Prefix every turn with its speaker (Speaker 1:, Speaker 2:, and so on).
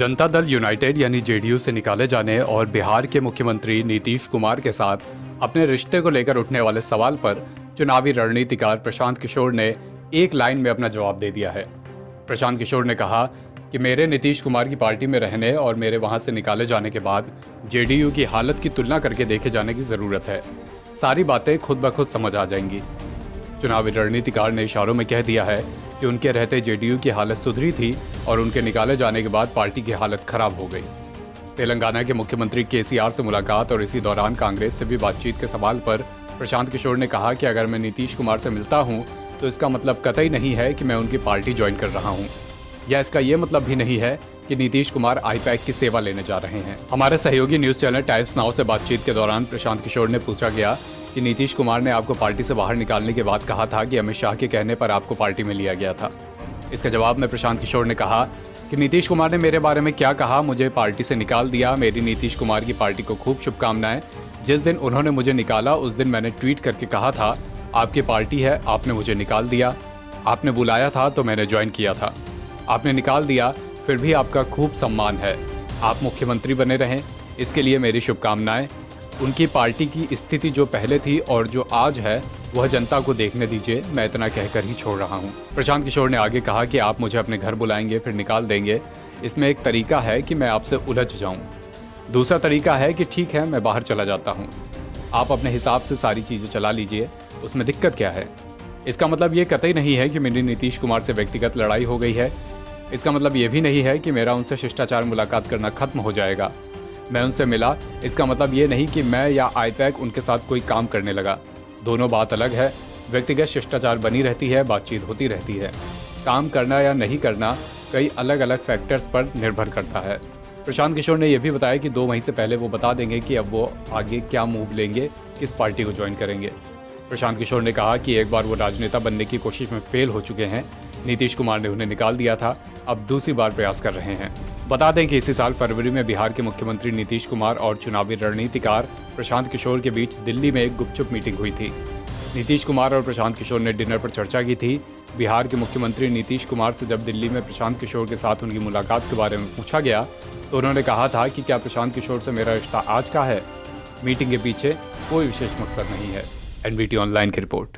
Speaker 1: Janata Dal United यानी JDU से निकाले जाने और बिहार के मुख्यमंत्री नीतीश कुमार के साथ अपने रिश्ते को लेकर उठने वाले सवाल पर चुनावी रणनीतिकार प्रशांत किशोर ने एक लाइन में अपना जवाब दे दिया है। प्रशांत किशोर ने कहा कि मेरे नीतीश कुमार की पार्टी में रहने और मेरे वहां से निकाले जाने के बाद जेडीयू की हालत की तुलना करके देखे जाने की जरूरत है। सारी बातें खुद ब खुद समझ आ जाएंगी। चुनावी रणनीतिकार ने इशारों में कह दिया है कि उनके रहते जेडीयू की हालत सुधरी थी और उनके निकाले जाने के बाद पार्टी की हालत खराब हो गई। तेलंगाना के मुख्यमंत्री केसीआर से मुलाकात और इसी दौरान कांग्रेस से भी बातचीत के सवाल पर प्रशांत किशोर ने कहा कि अगर मैं नीतीश कुमार से मिलता हूं तो इसका मतलब कतई नहीं है कि मैं उनकी पार्टी ज्वाइन कर रहा हूं, या इसका यह मतलब भी नहीं है कि नीतीश कुमार आईपैक की सेवा लेने जा रहे हैं। हमारे सहयोगी न्यूज चैनल टाइम्स नाउ से बातचीत के दौरान प्रशांत किशोर ने पूछा गया कि नीतीश कुमार ने आपको पार्टी से बाहर निकालने के बाद कहा था कि अमित शाह के कहने पर आपको पार्टी में लिया गया था। इसके जवाब में प्रशांत किशोर ने कहा कि नीतीश कुमार ने मेरे बारे में क्या कहा, मुझे पार्टी से निकाल दिया। मेरी नीतीश कुमार की पार्टी को खूब शुभकामनाएं। जिस दिन उन्होंने मुझे निकाला उस दिन मैंने ट्वीट करके कहा था आपकी पार्टी है, आपने मुझे निकाल दिया। आपने बुलाया था तो मैंने ज्वाइन किया था, आपने निकाल दिया, फिर भी आपका खूब सम्मान है। आप मुख्यमंत्री बने रहें, इसके लिए मेरी शुभकामनाएं। उनकी पार्टी की स्थिति जो पहले थी और जो आज है वह जनता को देखने दीजिए, मैं इतना कहकर ही छोड़ रहा हूं। प्रशांत किशोर ने आगे कहा कि आप मुझे अपने घर बुलाएंगे फिर निकाल देंगे, इसमें एक तरीका है कि मैं आपसे उलझ जाऊं, दूसरा तरीका है कि ठीक है मैं बाहर चला जाता हूं, आप अपने हिसाब से सारी चीजें चला लीजिए, उसमें दिक्कत क्या है। इसका मतलब ये कतई नहीं है कि मेरी नीतीश कुमार से व्यक्तिगत लड़ाई हो गई है। इसका मतलब ये भी नहीं है कि मेरा उनसे शिष्टाचार मुलाकात करना खत्म हो जाएगा। मैं उनसे मिला, इसका मतलब ये नहीं कि मैं या आईपैक उनके साथ कोई काम करने लगा। दोनों बात अलग है। व्यक्तिगत शिष्टाचार बनी रहती है, बातचीत होती रहती है। काम करना या नहीं करना कई अलग अलग फैक्टर्स पर निर्भर करता है। प्रशांत किशोर ने यह भी बताया कि 2 मई से पहले वो बता देंगे कि अब वो आगे क्या मूव लेंगे, किस पार्टी को ज्वाइन करेंगे। प्रशांत किशोर ने कहा कि एक बार वो राजनेता बनने की कोशिश में फेल हो चुके हैं। नीतीश कुमार ने उन्हें निकाल दिया था, अब दूसरी बार प्रयास कर रहे हैं। बता दें कि इसी साल फरवरी में बिहार के मुख्यमंत्री नीतीश कुमार और चुनावी रणनीतिकार प्रशांत किशोर के बीच दिल्ली में एक गुपचुप मीटिंग हुई थी। नीतीश कुमार और प्रशांत किशोर ने डिनर पर चर्चा की थी। बिहार के मुख्यमंत्री नीतीश कुमार से जब दिल्ली में प्रशांत किशोर के साथ उनकी मुलाकात के बारे में पूछा गया तो उन्होंने कहा था कि क्या प्रशांत किशोर से मेरा रिश्ता आज का है। मीटिंग के पीछे कोई विशेष मकसद नहीं है। एनवीटी ऑनलाइन की रिपोर्ट।